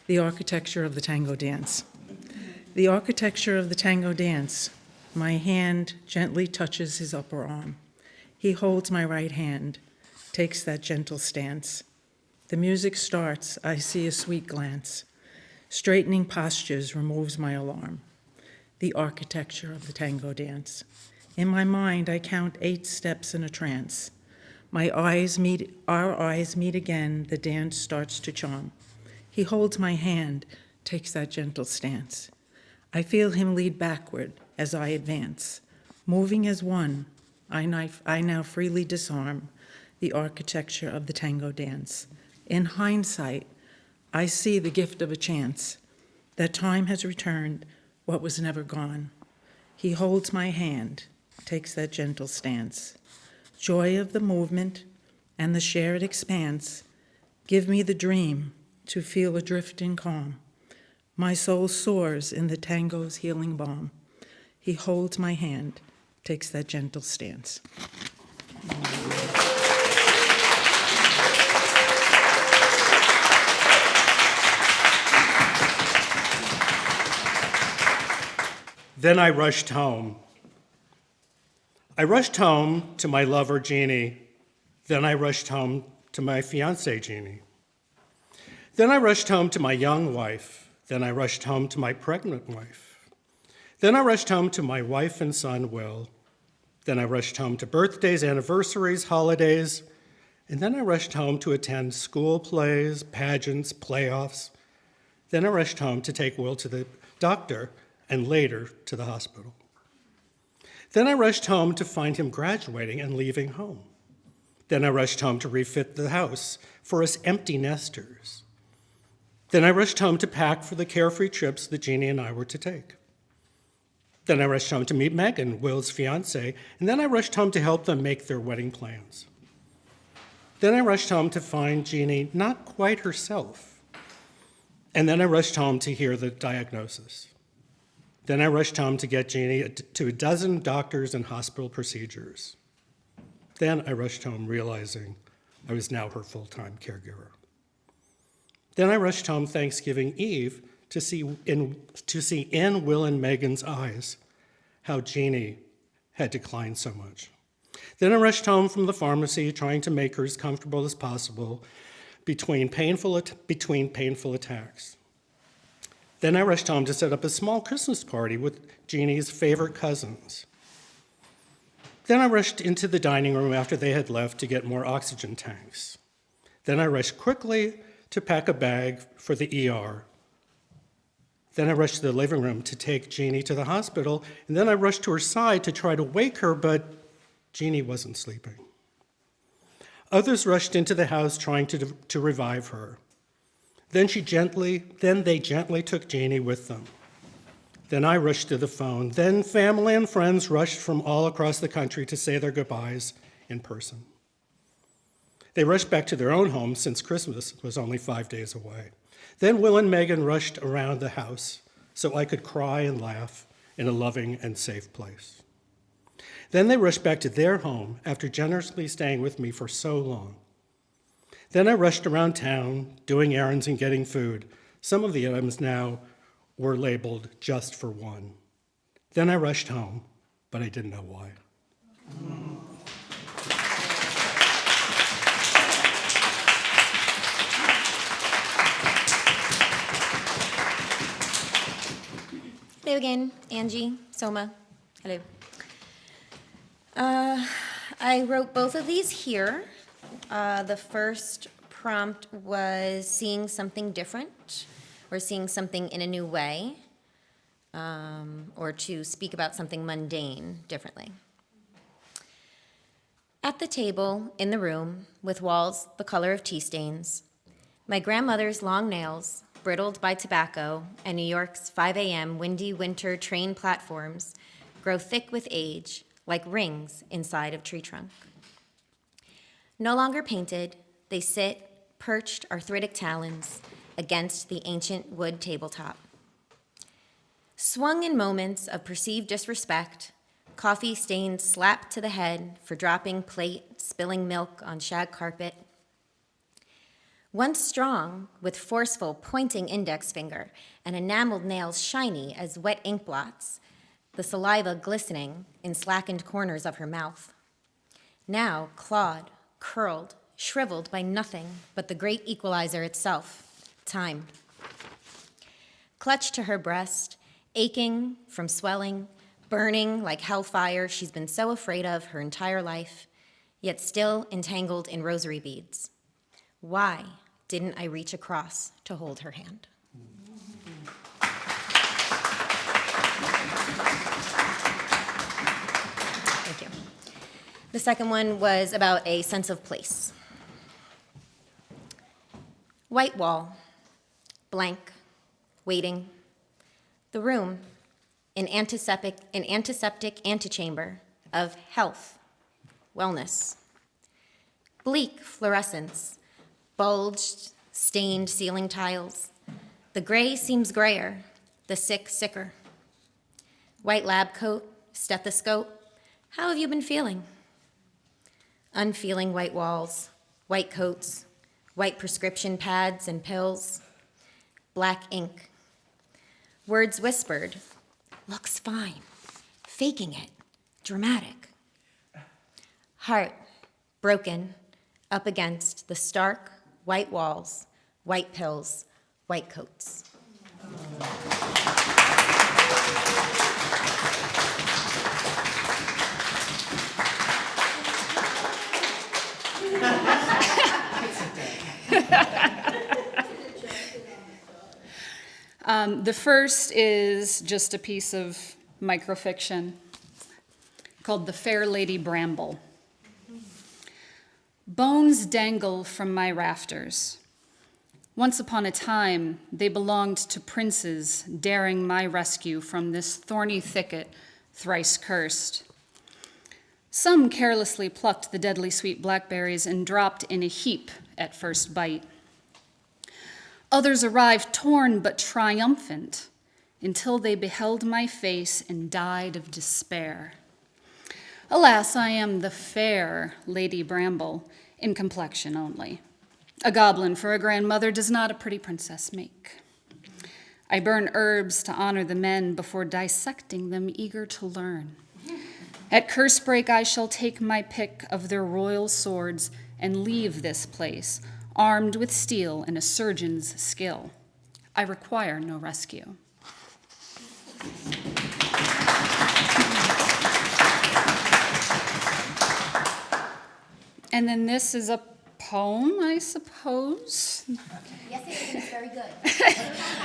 The Architecture of the Tango Dance. The architecture of the tango dance. My hand gently touches his upper arm. He holds my right hand, takes that gentle stance. The music starts, I see a sweet glance. Straightening postures removes my alarm. The architecture of the tango dance. In my mind, I count 8 steps in a trance. Our eyes meet again, the dance starts to charm. He holds my hand, takes that gentle stance. I feel him lead backward as I advance. Moving as one, I now freely disarm the architecture of the tango dance. In hindsight, I see the gift of a chance, that time has returned what was never gone. He holds my hand, takes that gentle stance. Joy of the movement and the shared expanse, give me the dream to feel adrift in calm. My soul soars in the tango's healing balm. He holds my hand, takes that gentle stance. Then I rushed home. I rushed home to my lover, Jeannie. Then I rushed home to my fiancée, Jeannie. Then I rushed home to my young wife. Then I rushed home to my pregnant wife. Then I rushed home to my wife and son, Will. Then I rushed home to birthdays, anniversaries, holidays. And then I rushed home to attend school plays, pageants, playoffs. Then I rushed home to take Will to the doctor and later to the hospital. Then I rushed home to find him graduating and leaving home. Then I rushed home to refit the house for us empty nesters. Then I rushed home to pack for the carefree trips that Jeannie and I were to take. Then I rushed home to meet Megan, Will's fiancée, and then I rushed home to help them make their wedding plans. Then I rushed home to find Jeannie not quite herself. And then I rushed home to hear the diagnosis. Then I rushed home to get Jeannie to a dozen doctors and hospital procedures. Then I rushed home realizing I was now her full-time caregiver. Then I rushed home Thanksgiving Eve to see in Will and Megan's eyes how Jeannie had declined so much. Then I rushed home from the pharmacy trying to make her as comfortable as possible between painful attacks. Then I rushed home to set up a small Christmas party with Jeannie's favorite cousins. Then I rushed into the dining room after they had left to get more oxygen tanks. Then I rushed quickly to pack a bag for the ER. Then I rushed to the living room to take Jeannie to the hospital, and then I rushed to her side to try to wake her, but Jeannie wasn't sleeping. Others rushed into the house trying to revive her. Then they gently took Jeannie with them. Then I rushed to the phone. Then family and friends rushed from all across the country to say their goodbyes in person. They rushed back to their own homes since Christmas was only 5 days away. Then Will and Megan rushed around the house so I could cry and laugh in a loving and safe place. Then they rushed back to their home after generously staying with me for so long. Then I rushed around town, doing errands and getting food. Some of the items now were labeled just for one. Then I rushed home, but I didn't know why. Hello again, Angie, Soma. Hello. I wrote both of these here. The first prompt was seeing something different, or seeing something in a new way, or to speak about something mundane differently. At the table in the room, with walls the color of tea stains, my grandmother's long nails, brittled by tobacco, and New York's 5 a.m. windy winter train platforms grow thick with age, like rings inside of tree trunk. No longer painted, they sit, perched arthritic talons against the ancient wood tabletop. Swung in moments of perceived disrespect, coffee stains slapped to the head for dropping plate, spilling milk on shag carpet. Once strong, with forceful pointing index finger and enameled nails shiny as wet ink blots, the saliva glistening in slackened corners of her mouth. Now clawed, curled, shriveled by nothing but the great equalizer itself, time. Clutched to her breast, aching from swelling, burning like hellfire she's been so afraid of her entire life, yet still entangled in rosary beads. Why didn't I reach across to hold her hand? Thank you. The second one was about a sense of place. White wall, blank, waiting. The room, an antiseptic antechamber of health, wellness. Bleak fluorescence, bulged, stained ceiling tiles. The gray seems grayer, the sick sicker. White lab coat, stethoscope, How have you been feeling? Unfeeling white walls, white coats, white prescription pads and pills, black ink. Words whispered, looks fine, faking it, dramatic. Heart broken up against the stark white walls, white pills, white coats. The first is just a piece of microfiction called The Fair Lady Bramble. Bones dangle from my rafters. Once upon a time, they belonged to princes daring my rescue from this thorny thicket thrice cursed. Some carelessly plucked the deadly sweet blackberries and dropped in a heap at first bite. Others arrived torn but triumphant until they beheld my face and died of despair. Alas, I am the fair Lady Bramble, in complexion only. A goblin for a grandmother does not a pretty princess make. I burn herbs to honor the men before dissecting them, eager to learn. At curse break I shall take my pick of their royal swords and leave this place, armed with steel and a surgeon's skill. I require no rescue. And then this is a poem, I suppose. Yes, it is. It's very good.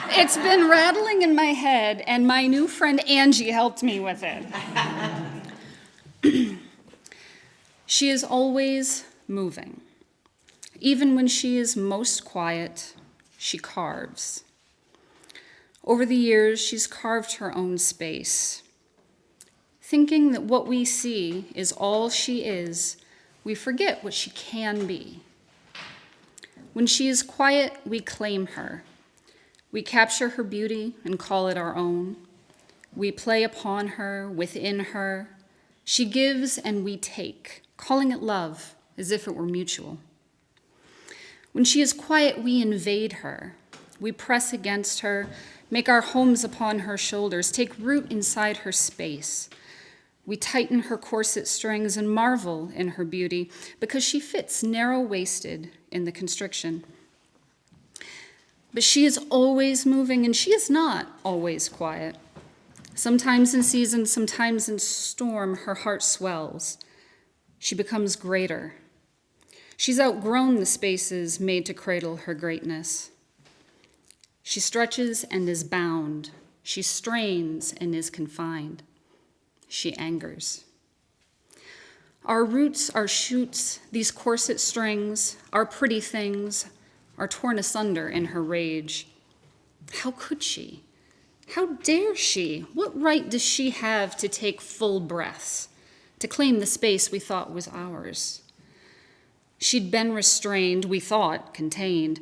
It's been rattling in my head, and my new friend Angie helped me with it. She is always moving. Even when she is most quiet, she carves. Over the years, she's carved her own space. Thinking that what we see is all she is, we forget what she can be. When she is quiet, we claim her. We capture her beauty and call it our own. We play upon her, within her. She gives and we take, calling it love as if it were mutual. When she is quiet, we invade her. We press against her, make our homes upon her shoulders, take root inside her space. We tighten her corset strings and marvel in her beauty because she fits narrow-waisted in the constriction. But she is always moving, and she is not always quiet. Sometimes in season, sometimes in storm, her heart swells. She becomes greater. She's outgrown the spaces made to cradle her greatness. She stretches and is bound. She strains and is confined. She angers. Our roots, our shoots, these corset strings, our pretty things, are torn asunder in her rage. How could she? How dare she? What right does she have to take full breaths, to claim the space we thought was ours? She'd been restrained, we thought contained,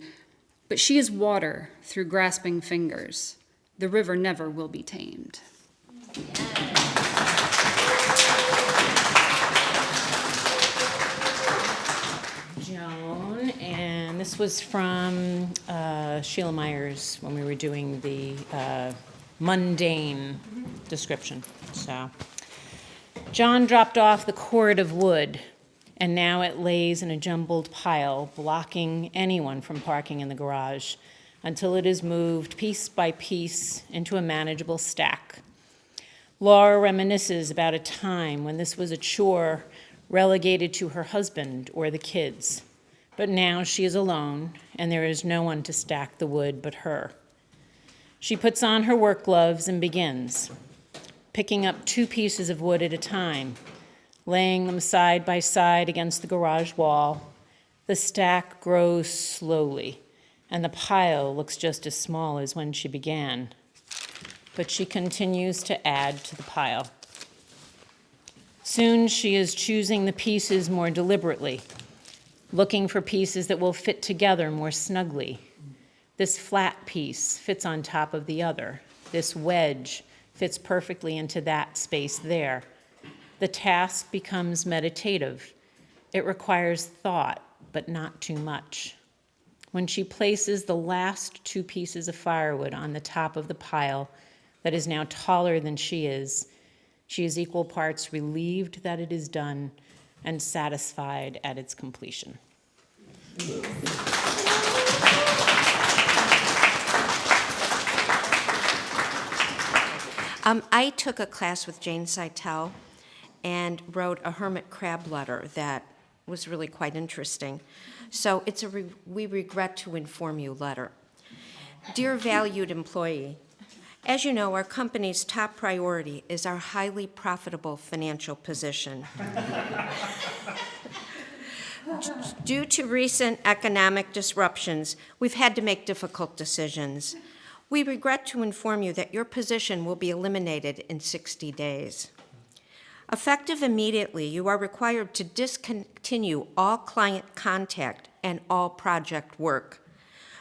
but she is water through grasping fingers. The river never will be tamed. Joan, and this was from Sheila Myers when we were doing the mundane description. So, John dropped off the cord of wood, and now it lays in a jumbled pile, blocking anyone from parking in the garage until it is moved piece by piece into a manageable stack. Laura reminisces about a time when this was a chore relegated to her husband or the kids, but now she is alone and there is no one to stack the wood but her. She puts on her work gloves and begins, picking up 2 pieces of wood at a time, laying them side by side against the garage wall. The stack grows slowly, and the pile looks just as small as when she began. But she continues to add to the pile. Soon she is choosing the pieces more deliberately, looking for pieces that will fit together more snugly. This flat piece fits on top of the other. This wedge fits perfectly into that space there. The task becomes meditative. It requires thought, but not too much. When she places the last 2 pieces of firewood on the top of the pile that is now taller than she is equal parts relieved that it is done and satisfied at its completion. I took a class with Jane Seitel and wrote a hermit crab letter that was really quite interesting. So it's a we regret to inform you letter. Dear valued employee, as you know, our company's top priority is our highly profitable financial position. Due to recent economic disruptions, we've had to make difficult decisions. We regret to inform you that your position will be eliminated in 60 days. Effective immediately, you are required to discontinue all client contact and all project work.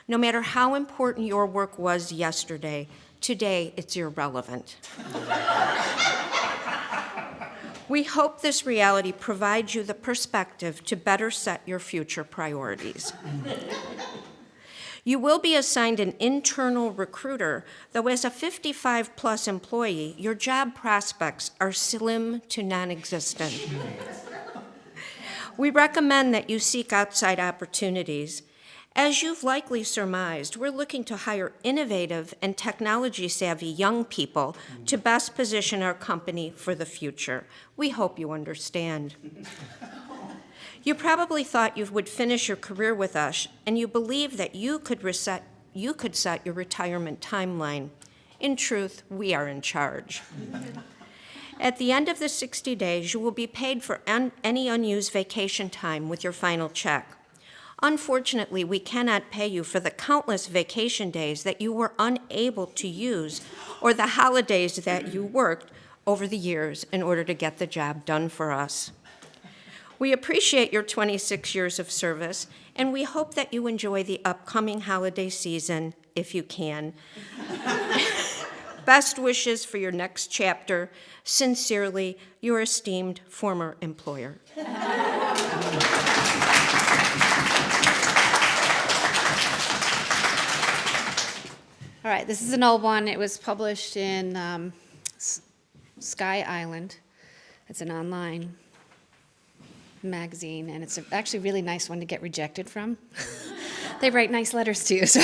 No matter how important your work was yesterday, today it's irrelevant. We hope this reality provides you the perspective to better set your future priorities. You will be assigned an internal recruiter, though as a 55-plus employee, your job prospects are slim to non-existent. We recommend that you seek outside opportunities. As you've likely surmised, we're looking to hire innovative and technology-savvy young people to best position our company for the future. We hope you understand. You probably thought you would finish your career with us, and you believed that you could set your retirement timeline. In truth, we are in charge. At the end of the 60 days, you will be paid for any unused vacation time with your final check. Unfortunately, we cannot pay you for the countless vacation days that you were unable to use or the holidays that you worked over the years in order to get the job done for us. We appreciate your 26 years of service, and we hope that you enjoy the upcoming holiday season, if you can. Best wishes for your next chapter. Sincerely, your esteemed former employer. All right, this is an old one. It was published in Sky Island. It's an online magazine, and it's actually a really nice one to get rejected from. They write nice letters to you. So.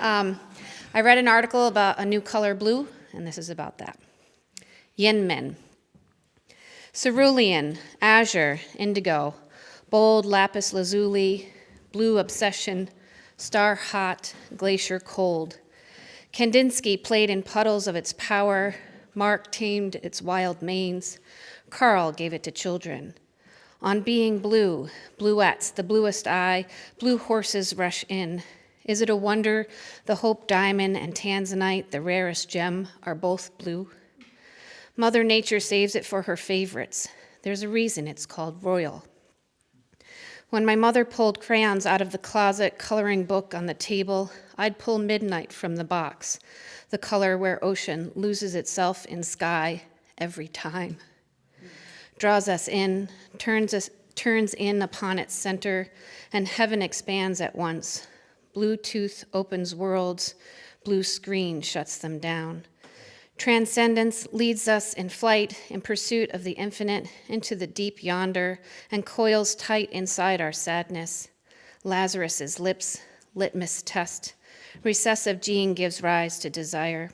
I read an article about a new color blue, and this is about that. Yin Men. Cerulean, azure, indigo, bold lapis lazuli, blue obsession, star hot, glacier cold. Kandinsky played in puddles of its power. Mark tamed its wild manes. Carl gave it to children. On being blue, bluettes, the bluest eye, blue horses rush in. Is it a wonder the Hope diamond and tanzanite, the rarest gem, are both blue? Mother Nature saves it for her favorites. There's a reason it's called royal. When my mother pulled crayons out of the closet coloring book on the table, I'd pull midnight from the box, the color where ocean loses itself in sky every time. Draws us in, turns in upon its center, and heaven expands at once. Bluetooth opens worlds, blue screen shuts them down. Transcendence leads us in flight in pursuit of the infinite into the deep yonder and coils tight inside our sadness. Lazarus's lips, litmus test. Recessive gene gives rise to desire.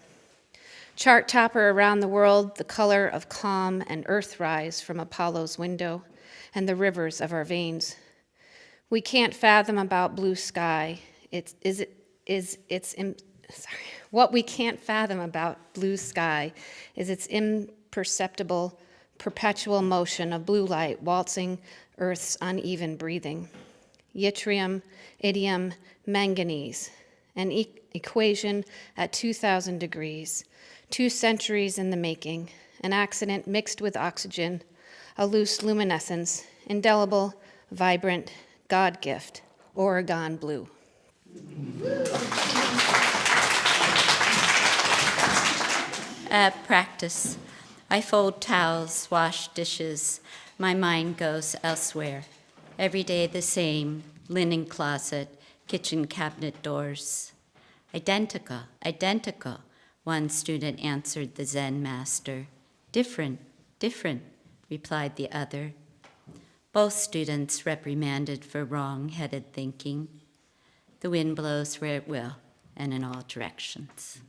Chart topper around the world, the color of calm and earthrise from Apollo's window and the rivers of our veins. We can't fathom about blue sky. What we can't fathom about blue sky is its imperceptible, perpetual motion of blue light waltzing Earth's uneven breathing. Yttrium, idiom, manganese, an equation at 2,000 degrees, 2 centuries in the making, an accident mixed with oxygen, a loose luminescence, indelible, vibrant, God gift, Oregon blue. Practice. I fold towels, wash dishes. My mind goes elsewhere. Every day the same, linen closet, kitchen cabinet doors. Identical, identical, one student answered the Zen master. Different, different, replied the other. Both students reprimanded for wrong-headed thinking. The wind blows where it will, and in all directions.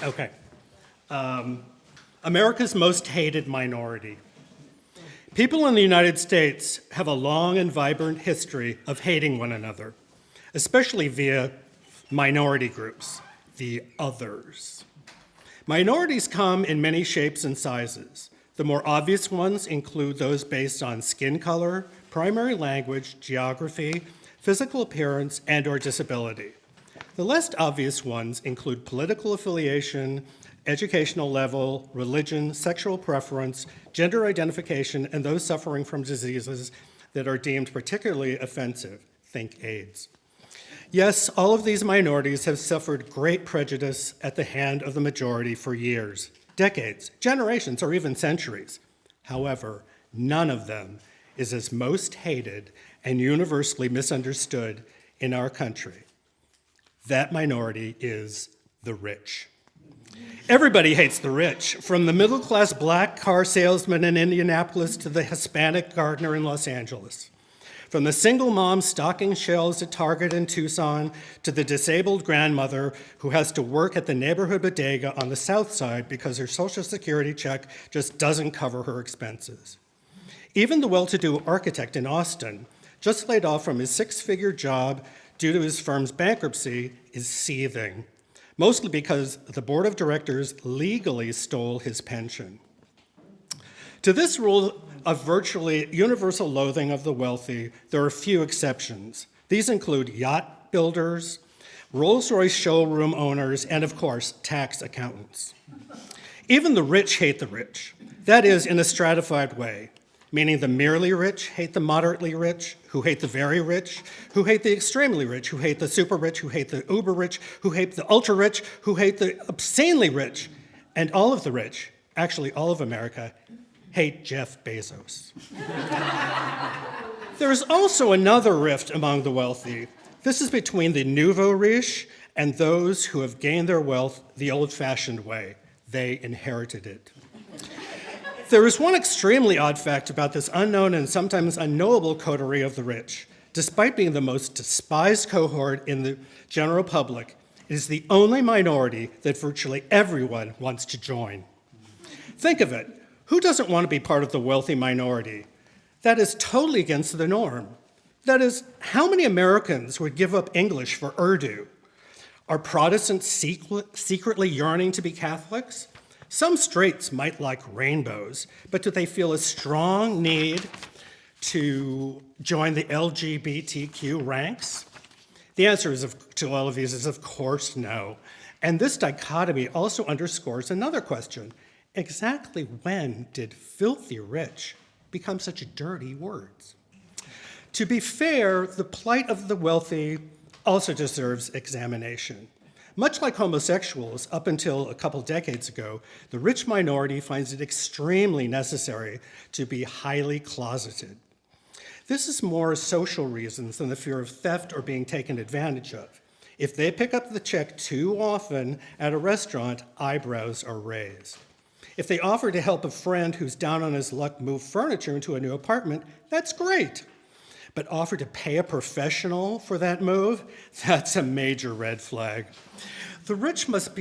Okay. America's most hated minority. People in the United States have a long and vibrant history of hating one another, especially via minority groups, the others. Minorities come in many shapes and sizes. The more obvious ones include those based on skin color, primary language, geography, physical appearance, and/or disability. The less obvious ones include political affiliation, educational level, religion, sexual preference, gender identification, and those suffering from diseases that are deemed particularly offensive. Think AIDS. Yes, all of these minorities have suffered great prejudice at the hand of the majority for years, decades, generations, or even centuries. However, none of them is as most hated and universally misunderstood in our country. That minority is the rich. Everybody hates the rich, from the middle-class black car salesman in Indianapolis to the Hispanic gardener in Los Angeles. From the single mom stocking shelves at Target in Tucson to the disabled grandmother who has to work at the neighborhood bodega on the south side because her Social Security check just doesn't cover her expenses. Even the well-to-do architect in Austin, just laid off from his six-figure job due to his firm's bankruptcy, is seething, mostly because the board of directors legally stole his pension. To this rule of virtually universal loathing of the wealthy, there are few exceptions. These include yacht builders, Rolls-Royce showroom owners, and of course, tax accountants. Even the rich hate the rich, that is, in a stratified way, meaning the merely rich hate the moderately rich, who hate the very rich, who hate the extremely rich, who hate the super rich, who hate the uber rich, who hate the ultra rich, who hate the obscenely rich, and all of the rich, actually all of America, hate Jeff Bezos. There is also another rift among the wealthy. This is between the nouveau riche and those who have gained their wealth the old-fashioned way. They inherited it. There is one extremely odd fact about this unknown and sometimes unknowable coterie of the rich. Despite being the most despised cohort in the general public, it is the only minority that virtually everyone wants to join. Think of it. Who doesn't want to be part of the wealthy minority? That is totally against the norm. That is, how many Americans would give up English for Urdu? Are Protestants secretly yearning to be Catholics? Some straights might like rainbows, but do they feel a strong need to join the LGBTQ ranks? The answer to all of these is, of course, no. And this dichotomy also underscores another question. Exactly when did filthy rich become such dirty words? To be fair, the plight of the wealthy also deserves examination. Much like homosexuals, up until a couple decades ago, the rich minority finds it extremely necessary to be highly closeted. This is more social reasons than the fear of theft or being taken advantage of. If they pick up the check too often at a restaurant, eyebrows are raised. If they offer to help a friend who's down on his luck move furniture into a new apartment, that's great. But offer to pay a professional for that move, that's a major red flag. The rich must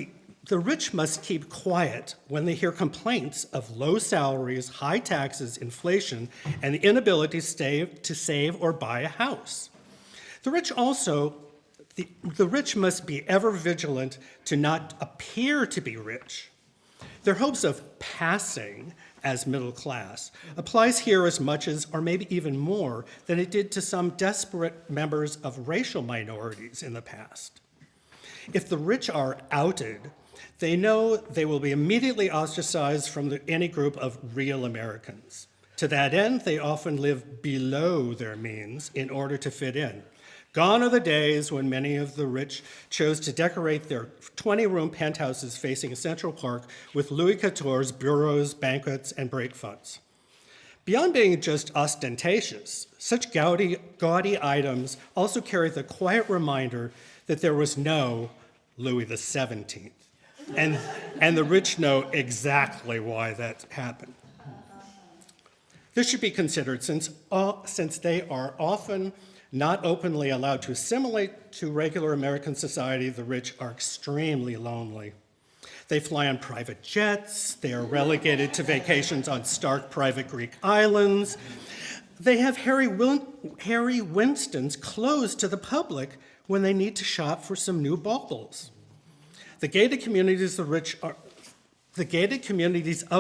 keep quiet when they hear complaints of low salaries, high taxes, inflation, and the inability to save or buy a house. The rich must be ever vigilant to not appear to be rich. Their hopes of passing as middle class applies here as much as, or maybe even more, than it did to some desperate members of racial minorities in the past. If the rich are outed, they know they will be immediately ostracized from any group of real Americans. To that end, they often live below their means in order to fit in. Gone are the days when many of the rich chose to decorate their 20-room penthouses facing Central Park with Louis XIV's bureaus, banquets, and break funds. Beyond being just ostentatious, such gaudy items also carry the quiet reminder that there was no Louis XVII. And the rich know exactly why that happened. This should be considered since they are often not openly allowed to assimilate to regular American society. The rich are extremely lonely. They fly on private jets. They are relegated to vacations on stark private Greek islands. They have Harry Winstons closed to the public when they need to shop for some new baubles. The gated communities of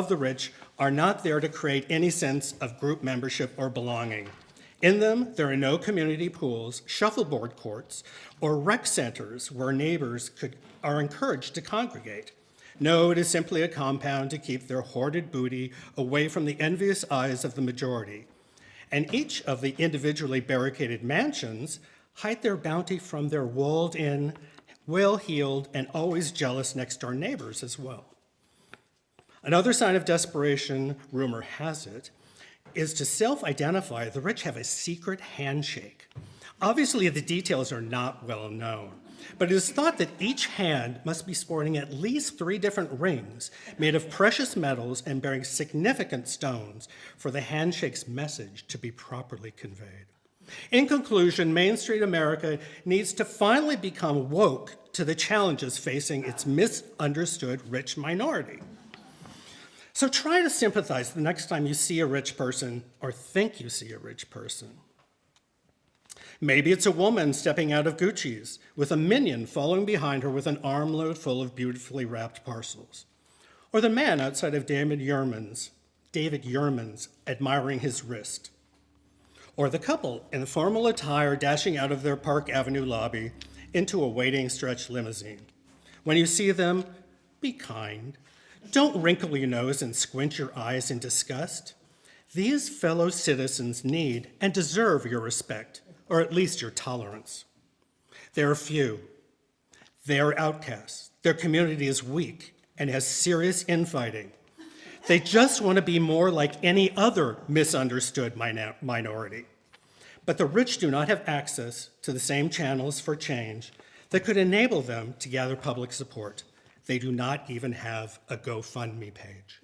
the rich are not there to create any sense of group membership or belonging. In them, there are no community pools, shuffleboard courts, or rec centers where neighbors are encouraged to congregate. No, it is simply a compound to keep their hoarded booty away from the envious eyes of the majority. And each of the individually barricaded mansions hide their bounty from their walled-in, well-heeled, and always jealous next-door neighbors as well. Another sign of desperation, rumor has it, is to self-identify. The rich have a secret handshake. Obviously, the details are not well known, but it is thought that each hand must be sporting at least 3 different rings made of precious metals and bearing significant stones for the handshake's message to be properly conveyed. In conclusion, Main Street America needs to finally become woke to the challenges facing its misunderstood rich minority. So try to sympathize the next time you see a rich person or think you see a rich person. Maybe it's a woman stepping out of Gucci's with a minion following behind her with an armload full of beautifully wrapped parcels. Or the man outside of David Yurman's admiring his wrist. Or the couple in formal attire dashing out of their Park Avenue lobby into a waiting stretch limousine. When you see them, be kind. Don't wrinkle your nose and squint your eyes in disgust. These fellow citizens need and deserve your respect, or at least your tolerance. They are few. They are outcasts. Their community is weak and has serious infighting. They just want to be more like any other misunderstood minority. But the rich do not have access to the same channels for change that could enable them to gather public support. They do not even have a GoFundMe page.